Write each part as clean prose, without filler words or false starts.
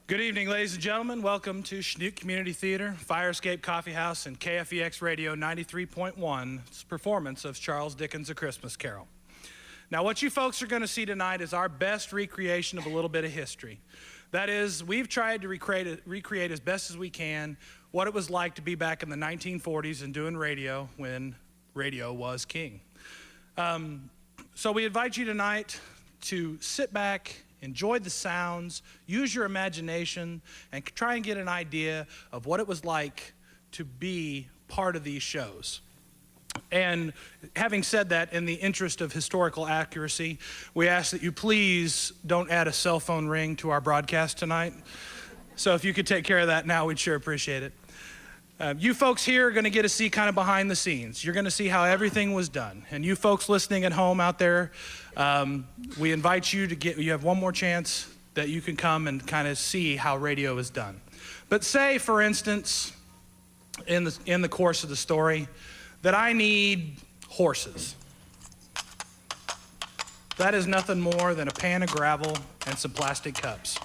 Good evening, ladies and gentlemen. Welcome to Chinook Community Theater, FireEscape Coffee House, and KFEX Radio 93.1's performance of Charles Dickens' A Christmas Carol. Now, what you folks are going to see tonight is our best recreation of a little bit of history. That is, we've tried to recreate as best as we can what it was like to be back in the 1940s and doing radio when radio was king. So we invite you tonight to sit back, enjoy the sounds, use your imagination, and try and get an idea of what it was like to be part of these shows. And having said that, in the interest of historical accuracy, we ask that you please don't add a cell phone ring to our broadcast tonight. So if you could take care of that now, we'd sure appreciate it. You folks here are going to get to see kind of behind the scenes. You're going to see how everything was done. And you folks listening at home out there, we invite you to you have one more chance that you can come and kind of see how radio is done. But say, for instance, in the course of the story, that I need horses. That is nothing more than a pan of gravel and some plastic cups.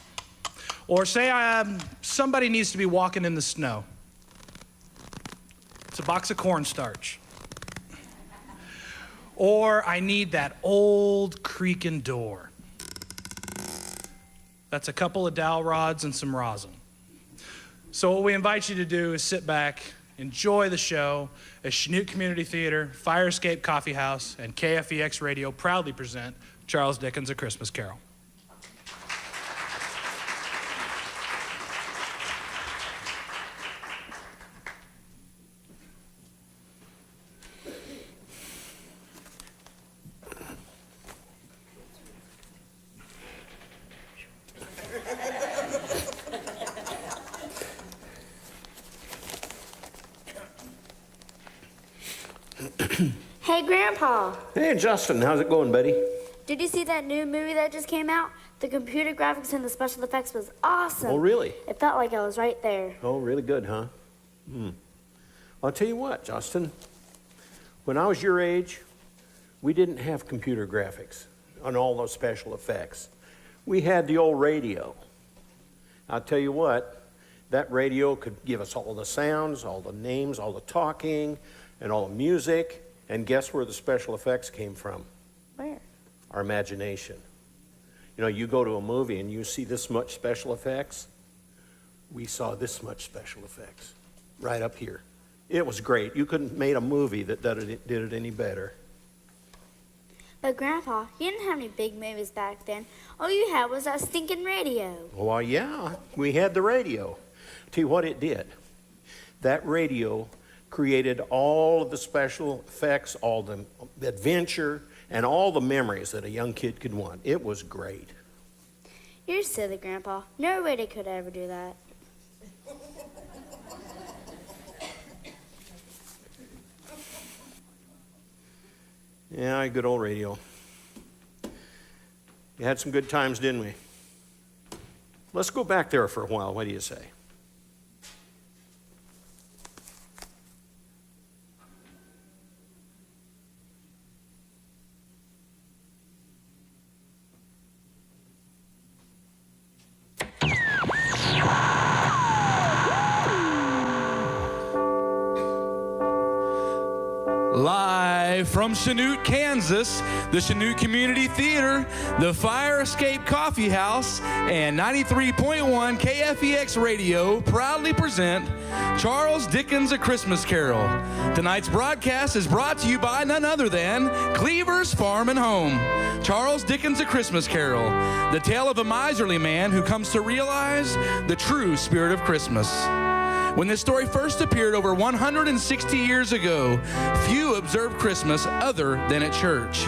Or say somebody needs to be walking in the snow. It's a box of cornstarch. Or I need that old creaking door. That's a couple of dowel rods and some rosin. So what we invite you to do is sit back, enjoy the show as Chinook Community Theater, FireEscape Coffee House, and KFEX Radio proudly present Charles Dickens' A Christmas Carol. Hey, Grandpa. Hey, Justin. How's it going, buddy? Did you see that new movie that just came out? The computer graphics and the special effects was awesome. Oh, really? It felt like I was right there. Oh, really good, huh? I'll tell you what, Justin. When I was your age, we didn't have computer graphics on all those special effects. We had the old radio. I'll tell you what, that radio could give us all the sounds, all the names, all the talking, and all the music. And guess where the special effects came from? Where? Our imagination. You know, you go to a movie and you see this much special effects. We saw this much special effects right up here. It was great. You couldn't have made a movie that did it any better. But Grandpa, you didn't have any big movies back then. All you had was that stinking radio. Well, yeah, we had the radio. Tell you what it did. That radio created all of the special effects, all the adventure, and all the memories that a young kid could want. It was great. You're silly, Grandpa. No radio could ever do that. Yeah, good old radio. We had some good times, didn't we? Let's go back there for a while. What do you say? Live from Chinook, Kansas, the Chinook Community Theater, the FireEscape Coffee House, and 93.1 KFEX Radio proudly present Charles Dickens' A Christmas Carol. Tonight's broadcast is brought to you by none other than Cleaver's Farm and Home. Charles Dickens' A Christmas Carol, the tale of a miserly man who comes to realize the true spirit of Christmas. When this story first appeared over 160 years ago, few observed Christmas other than at church.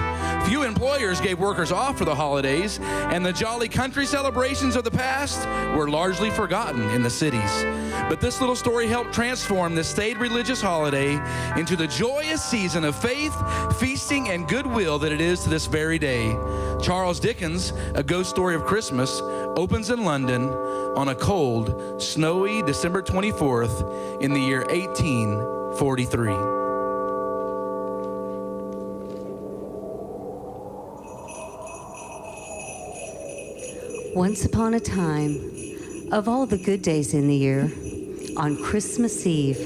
Few employers gave workers off for the holidays, and the jolly country celebrations of the past were largely forgotten in the cities. But this little story helped transform this staid religious holiday into the joyous season of faith, feasting, and goodwill that it is to this very day. Charles Dickens' A Ghost Story of Christmas opens in London on a cold, snowy December 24th in the year 1843. Once upon a time, Of all the good days in the year, on Christmas Eve,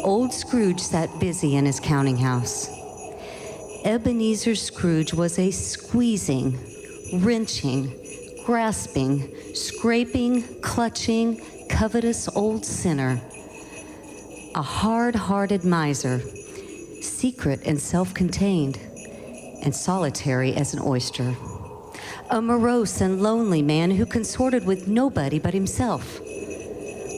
old Scrooge sat busy in his counting house. Ebenezer Scrooge was a squeezing, wrenching, grasping, scraping, clutching, covetous old sinner, a hard-hearted miser, secret and self-contained, and solitary as an oyster. A morose and lonely man who consorted with nobody but himself.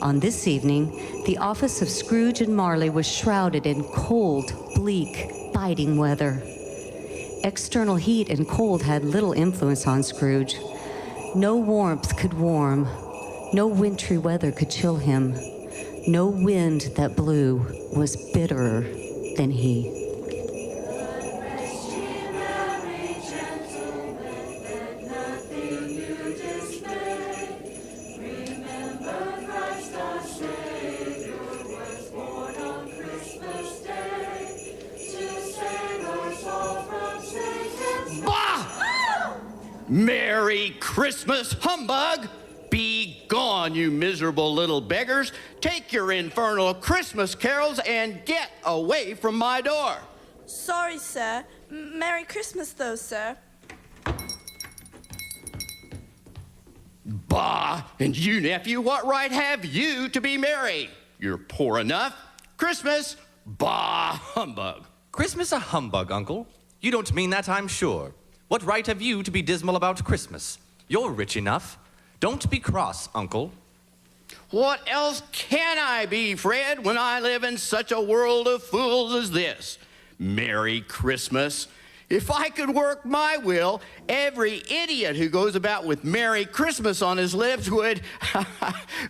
On this evening, the office of Scrooge and Marley was shrouded in cold, bleak, biting weather. External heat and cold had little influence on Scrooge. No warmth could warm, no wintry weather could chill him. No wind that blew was bitterer than he. Merry Christmas, humbug! Be gone, you miserable little beggars. Take your infernal Christmas carols and get away from my door. Sorry, sir. Merry Christmas, though, sir. Bah! And you, nephew, what right have you to be merry? You're poor enough. Christmas? Bah! Humbug. Christmas a humbug, Uncle? You don't mean that, I'm sure. What right have you to be dismal about Christmas? You're rich enough. Don't be cross, Uncle. What else can I be, Fred, when I live in such a world of fools as this? Merry Christmas. If I could work my will, every idiot who goes about with Merry Christmas on his lips would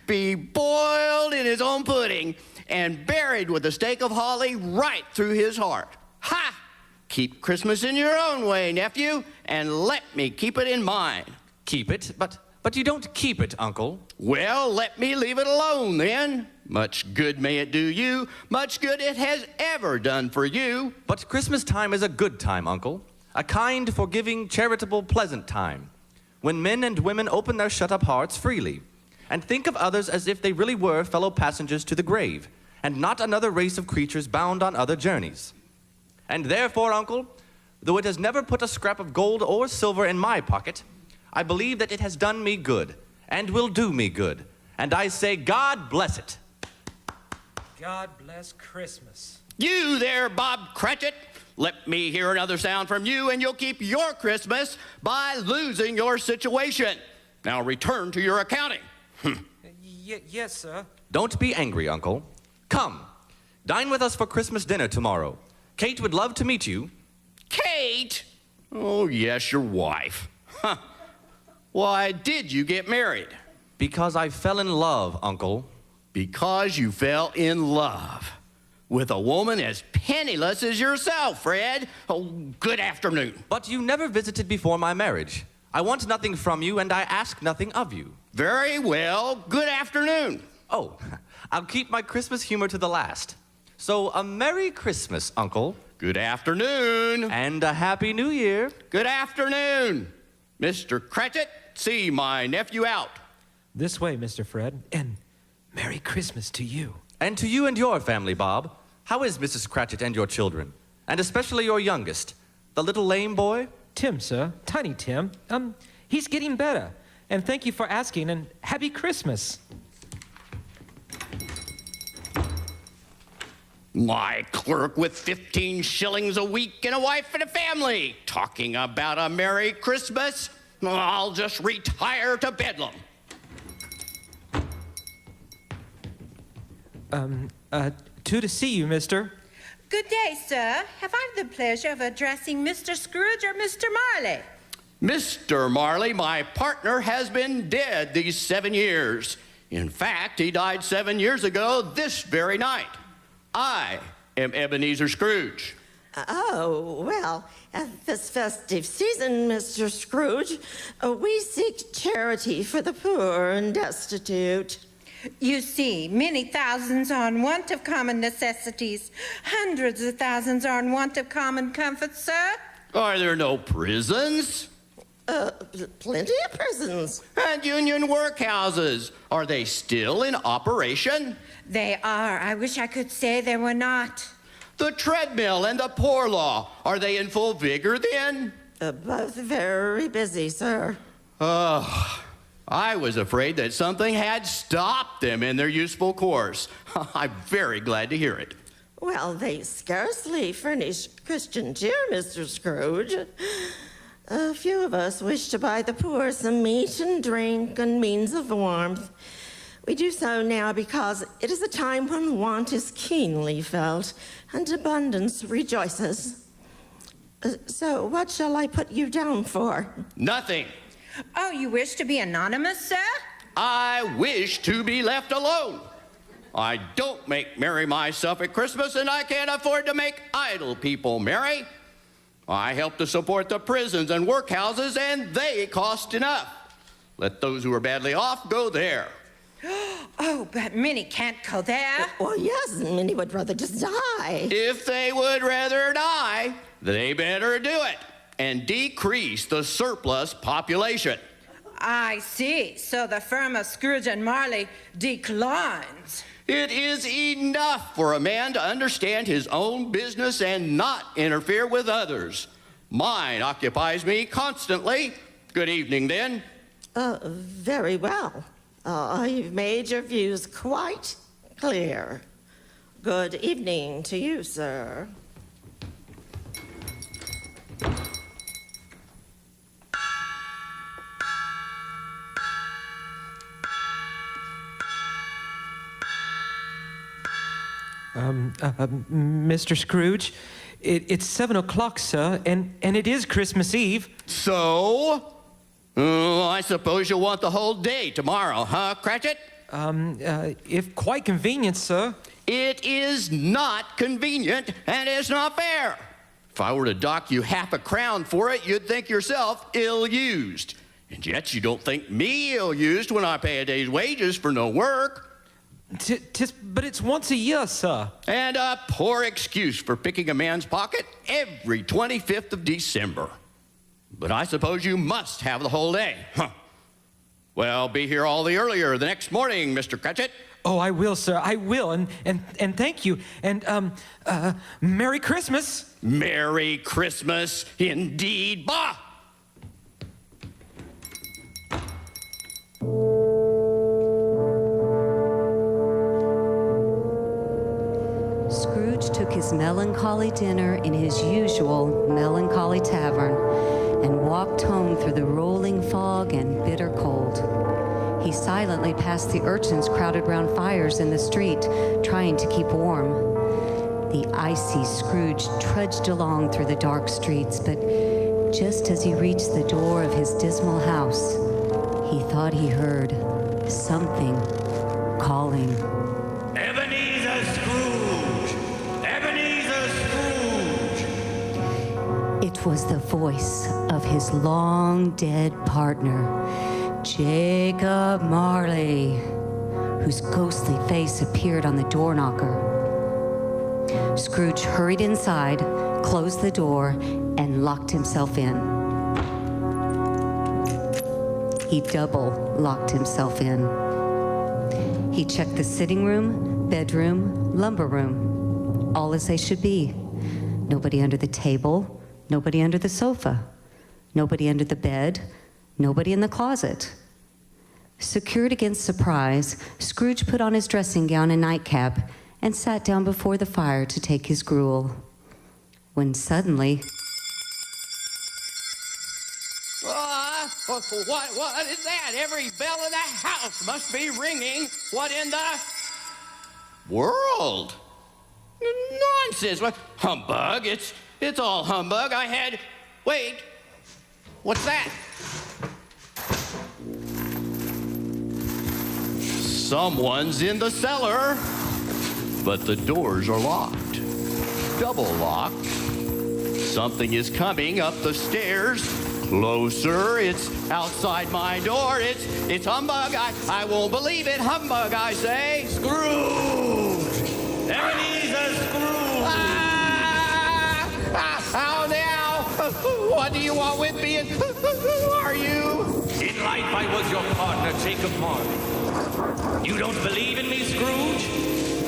be boiled in his own pudding and buried with a stake of holly right through his heart. Ha! Keep Christmas in your own way, nephew, and let me keep it in mine. Keep it? But you don't keep it, Uncle. Well, let me leave it alone then. Much good may it do you, much good it has ever done for you. But Christmas time is a good time, Uncle. A kind, forgiving, charitable, pleasant time. When men and women open their shut-up hearts freely and think of others as if they really were fellow passengers to the grave and not another race of creatures bound on other journeys. And therefore, Uncle, though it has never put a scrap of gold or silver in my pocket, I believe that it has done me good and will do me good. And I say, God bless it. God bless Christmas. You there, Bob Cratchit. Let me hear another sound from you and you'll keep your Christmas by losing your situation. Now return to your accounting. Yes, sir. Don't be angry, Uncle. Come, dine with us for Christmas dinner tomorrow. Kate would love to meet you. Kate? Oh, yes, your wife. Huh. Why did you get married? Because I fell in love, Uncle. Because you fell in love with a woman as penniless as yourself, Fred. Oh, good afternoon. But you never visited before my marriage. I want nothing from you, and I ask nothing of you. Very well. Good afternoon. Oh, I'll keep my Christmas humor to the last. So, a Merry Christmas, Uncle. Good afternoon. And a Happy New Year. Good afternoon. Mr. Cratchit, see my nephew out. This way, Mr. Fred, and Merry Christmas to you. And to you and your family, Bob. How is Mrs. Cratchit and your children? And especially your youngest, the little lame boy? Tim, sir. Tiny Tim. He's getting better. And thank you for asking, and Happy Christmas. My clerk with 15 shillings a week and a wife and a family. Talking about a Merry Christmas? I'll just retire to Bedlam. Two to see you, mister. Good day, sir. Have I the pleasure of addressing Mr. Scrooge or Mr. Marley? Mr. Marley, my partner, has been dead these 7 years. In fact, he died 7 years ago this very night. I am Ebenezer Scrooge. Oh, well, this festive season, Mr. Scrooge, we seek charity for the poor and destitute. You see, many thousands are in want of common necessities. Hundreds of thousands are in want of common comforts, sir. Are there no prisons? Plenty of prisons. And union workhouses, are they still in operation? They are. I wish I could say they were not. The treadmill and the poor law, are they in full vigor then? Both very busy, sir. I was afraid that something had stopped them in their useful course. I'm very glad to hear it. Well, they scarcely furnish Christian cheer, Mr. Scrooge. A few of us wish to buy the poor some meat and drink and means of warmth. We do so now because it is a time when want is keenly felt and abundance rejoices. So what shall I put you down for? Nothing. Oh, you wish to be anonymous, sir? I wish to be left alone. I don't make merry myself at Christmas, and I can't afford to make idle people merry. I help to support the prisons and workhouses, and they cost enough. Let those who are badly off go there. Oh, but Minnie can't go there. Well, yes, Minnie would rather just die. If they would rather die, they better do it and decrease the surplus population. I see. So the firm of Scrooge and Marley declines. It is enough for a man to understand his own business and not interfere with others. Mine occupies me constantly. Good evening, then. Very well. You've made your views quite clear. Good evening to you, sir. Mr. Scrooge, it's 7 o'clock, sir, and it is Christmas Eve. So? I suppose you'll want the whole day tomorrow, huh, Cratchit? If quite convenient, sir. It is not convenient, and it's not fair. If I were to dock you half a crown for it, you'd think yourself ill-used. And yet you don't think me ill-used when I pay a day's wages for no work. But it's once a year, sir. And a poor excuse for picking a man's pocket every 25th of December. But I suppose you must have the whole day, huh? Well, be here all the earlier the next morning, Mr. Cratchit. Oh, I will, sir. I will, and thank you. And Merry Christmas. Merry Christmas, indeed. Bah! Scrooge took his melancholy dinner in his usual melancholy tavern and walked home through the rolling fog and bitter cold. He silently passed the urchins crowded round fires in the street, trying to keep warm. The icy Scrooge trudged along through the dark streets, but just as he reached the door of his dismal house, he thought he heard something calling. Ebenezer Scrooge! Ebenezer Scrooge! It was the voice of his long-dead partner, Jacob Marley, whose ghostly face appeared on the door knocker. Scrooge hurried inside, closed the door, and locked himself in. He double locked himself in. He checked the sitting room, bedroom, lumber room, all as they should be. Nobody under the table, nobody under the sofa, nobody under the bed, nobody in the closet. Secured against surprise, Scrooge put on his dressing gown and nightcap and sat down before the fire to take his gruel. When suddenly... What is that? Every bell in the house must be ringing. What in the world? Nonsense. What? Humbug. It's all humbug. Wait. What's that? Someone's in the cellar, but the doors are locked. Double locked. Something is coming up the stairs. Closer. It's outside my door. It's humbug. I won't believe it. Humbug, I say. Scrooge! Ebenezer Scrooge! How now? What do you want with me? Who are you? In life, I was your partner, Jacob Marley. You don't believe in me, Scrooge?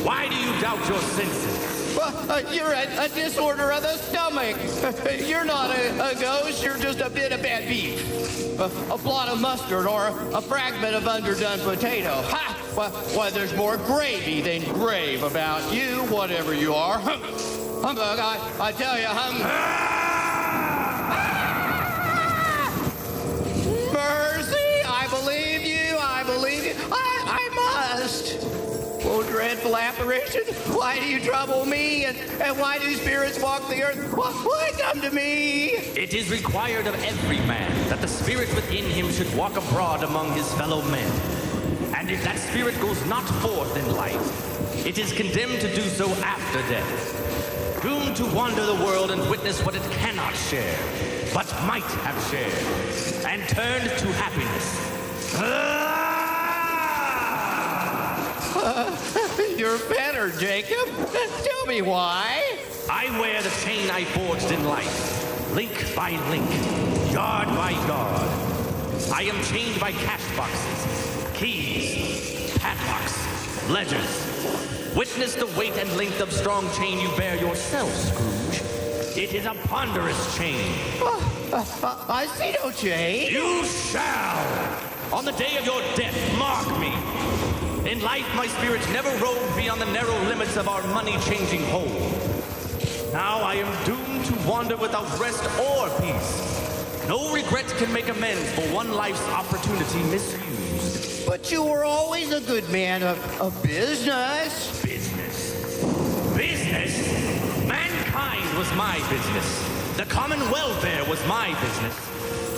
Why do you doubt your senses? Well, you're a disorder of the stomach. You're not a ghost. You're just a bit of bad beef. A blot of mustard or a fragment of underdone potato. Ha! Why, there's more gravy than grave about you, whatever you are. Humbug, I tell you, Mercy, I believe you. I must. Oh, dreadful apparition, why do you trouble me? And why do spirits walk the earth? Why come to me? It is required of every man that the spirit within him should walk abroad among his fellow men. And if that spirit goes not forth in life, it is condemned to do so after death. Doomed to wander the world and witness what it cannot share, but might have shared, and turned to happiness. You're better, Jacob. Tell me why. I wear the chain I forged in life, link by link, yard by yard. I am chained by cash boxes, keys, padlocks, ledgers. Witness the weight and length of strong chain you bear yourself, Scrooge. It is a ponderous chain. I see no chain. You shall. On the day of your death, mark me. In life, my spirit never roved beyond the narrow limits of our money-changing hole. Now I am doomed to wander without rest or peace. No regret can make amends for one life's opportunity misused. But you were always a good man of business. Business? Mankind was my business. The common welfare was my business.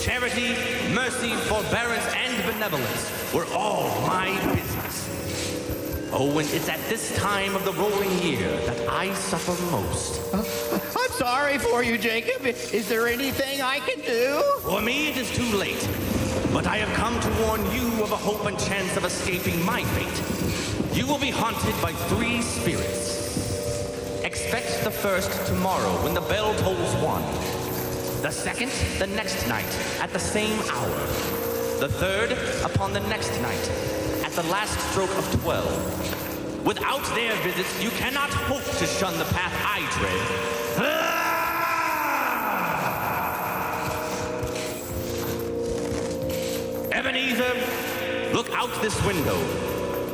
Charity, mercy, forbearance, and benevolence were all my business. Oh, and it's at this time of the rolling year that I suffer most. I'm sorry for you, Jacob. Is there anything I can do? For me, it is too late. But I have come to warn you of a hope and chance of escaping my fate. You will be haunted by 3 spirits. Expect the first tomorrow when the bell tolls 1. The second, the next night, at the same hour. The third, upon the next night, at the last stroke of 12. Without their visits, you cannot hope to shun the path I tread. Ebenezer, look out this window.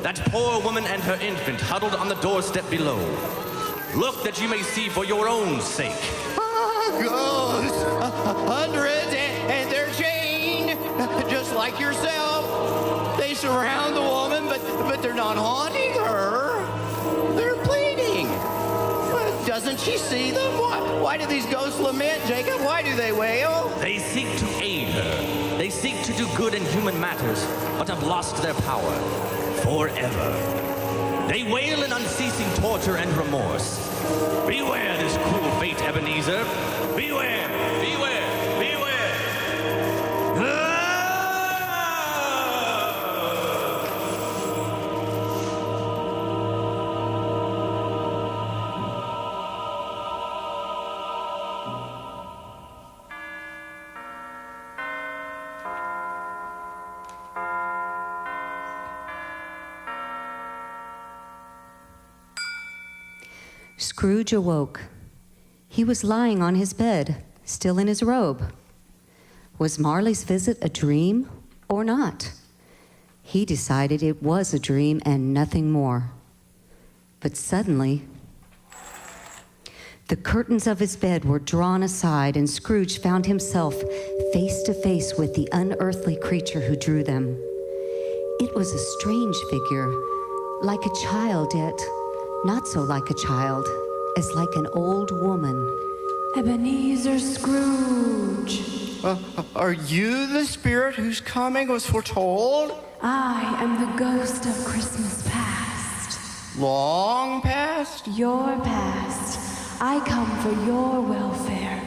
That poor woman and her infant huddled on the doorstep below. Look that you may see for your own sake. Ghosts, hundreds, and they're chained, just like yourself. They surround the woman, but they're not haunting her. They're pleading. Doesn't she see them? Why do these ghosts lament, Jacob? Why do they wail? They seek to aid her. They seek to do good in human matters, but have lost their power forever. They wail in unceasing torture and remorse. Beware this cruel fate, Ebenezer. Beware, beware, beware. Scrooge awoke. He was lying on his bed, still in his robe. Was Marley's visit a dream or not? He decided it was a dream and nothing more. But suddenly, the curtains of his bed were drawn aside, and Scrooge found himself face to face with the unearthly creature who drew them. It was a strange figure, like a child, yet not so like a child, as like an old woman. Ebenezer Scrooge. Are you the spirit whose coming was foretold? I am the ghost of Christmas past. Long past? Your past. I come for your welfare.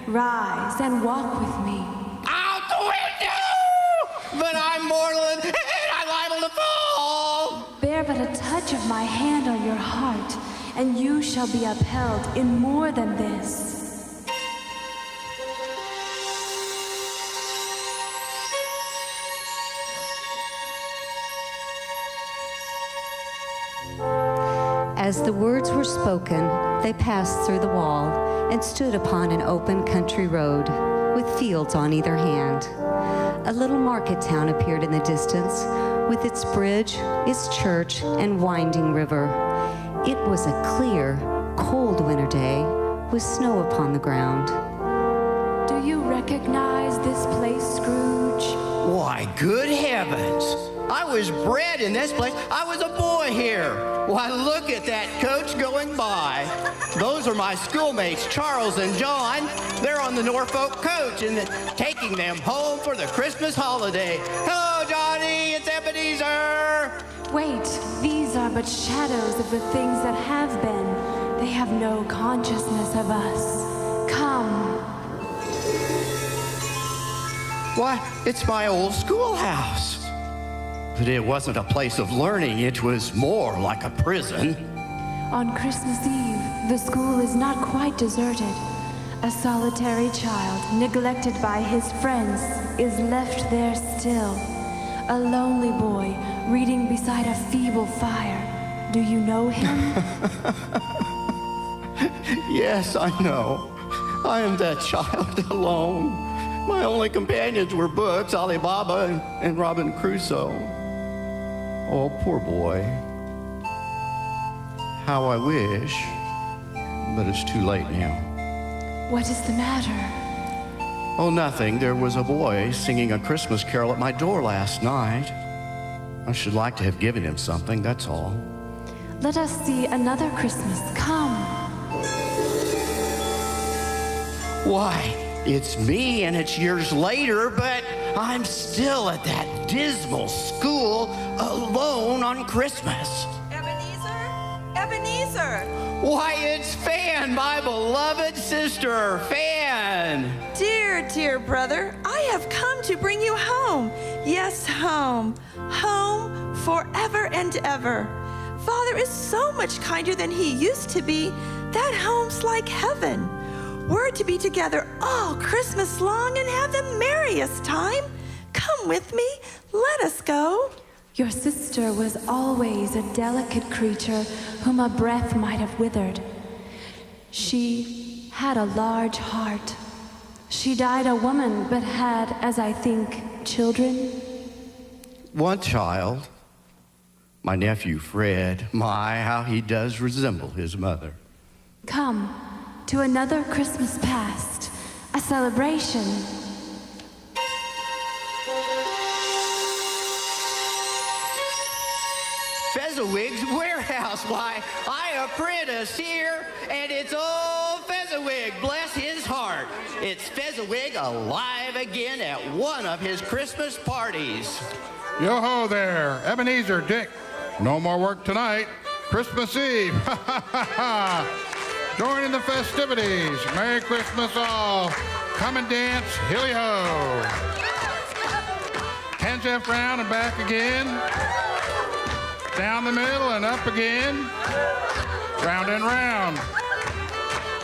Rise and walk with me. Out the window! But I'm mortal and I'm liable to fall! Bear but a touch of my hand on your heart, and you shall be upheld in more than this. As the words were spoken, they passed through the wall and stood upon an open country road with fields on either hand. A little market town appeared in the distance with its bridge, its church, and winding river. It was a clear, cold winter day with snow upon the ground. Do you recognize this place, Scrooge? Why, good heavens! I was bred in this place. I was a boy here. Why, look at that coach going by. Those are my schoolmates, Charles and John. They're on the Norfolk coach and taking them home for the Christmas holiday. Hello, Johnny. It's Ebenezer. Wait, these are but shadows of the things that have been. They have no consciousness of us. Come. Why, it's my old schoolhouse. But it wasn't a place of learning. It was more like a prison. On Christmas Eve, the school is not quite deserted. A solitary child, neglected by his friends, is left there still. A lonely boy, reading beside a feeble fire. Do you know him? Yes, I know. I am that child alone. My only companions were books, Alibaba and Robin Crusoe. Oh, poor boy. How I wish, but it's too late now. What is the matter? Oh, nothing. There was a boy singing a Christmas carol at my door last night. I should like to have given him something, that's all. Let us see another Christmas. Come. Why, it's me and it's years later, but I'm still at that dismal school alone on Christmas. Ebenezer! Why, it's Fan, my beloved sister, Fan. Dear, dear brother, I have come to bring you home. Yes, home. Home forever and ever. Father is so much kinder than he used to be. That home's like heaven. We're to be together all Christmas long and have the merriest time. Come with me. Let us go. Your sister was always a delicate creature whom a breath might have withered. She had a large heart. She died a woman, but had, as I think, children. One child, my nephew Fred. My, how he does resemble his mother. Come to another Christmas past, a celebration. Fezziwig's warehouse. Why, I apprentice here, and it's old Fezziwig, bless his heart. It's Fezziwig alive again at one of his Christmas parties. Yo-ho there, Ebenezer, Dick. No more work tonight. Christmas Eve. Join in the festivities. Merry Christmas all. Come and dance, hilly-ho. 10th round and back again. Down the middle and up again. Round and round.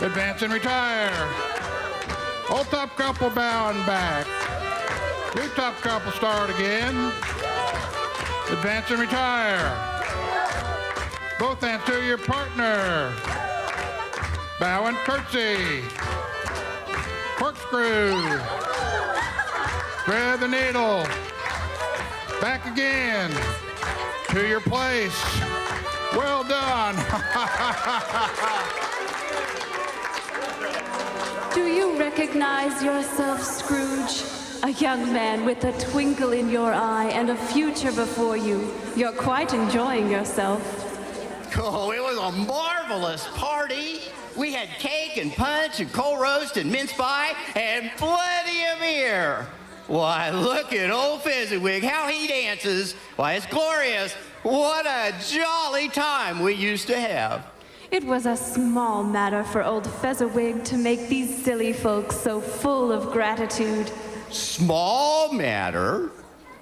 Advance and retire. Old top couple bow and back. New top couple start again. Advance and retire. Both hands to your partner. Bow and curtsy. Corkscrew. Thread the needle. Back again. To your place. Well done. Do you recognize yourself, Scrooge? A young man with a twinkle in your eye and a future before you. You're quite enjoying yourself. Oh, it was a marvelous party. We had cake and punch and cold roast and mince pie and plenty of beer. Why, look at old Fezziwig, how he dances. Why, it's glorious. What a jolly time we used to have. It was a small matter for old Fezziwig to make these silly folks so full of gratitude. Small matter?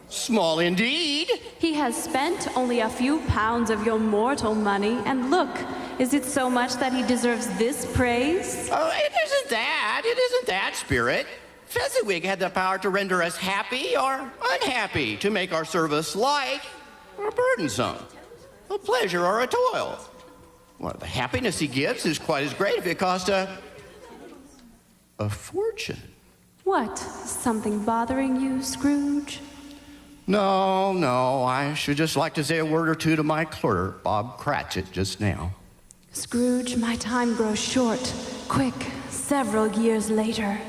Small indeed. He has spent only a few pounds of your mortal money, and look, is it so much that he deserves this praise? Oh, it isn't that. It isn't that, Spirit. Fezziwig had the power to render us happy or unhappy, to make our service light or burdensome, a pleasure or a toil. Well, the happiness he gives is quite as great if it cost a fortune. What? Something bothering you, Scrooge? No, I should just like to say a word or two to my clerk, Bob Cratchit, just now. Scrooge, my time grows short. Quick, several years later.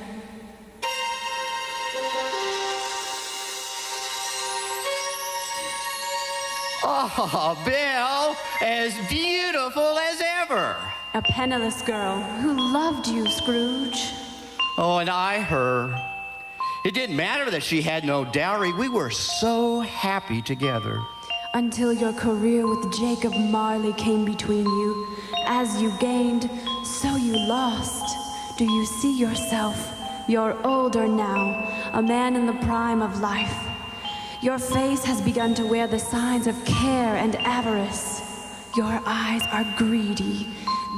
Oh, Bill, as beautiful as ever. A penniless girl who loved you, Scrooge. Oh, and I her. It didn't matter that she had no dowry. We were so happy together. Until your career with Jacob Marley came between you. As you gained, so you lost. Do you see yourself? You're older now, a man in the prime of life. Your face has begun to wear the signs of care and avarice. Your eyes are greedy,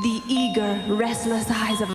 the eager, restless eyes of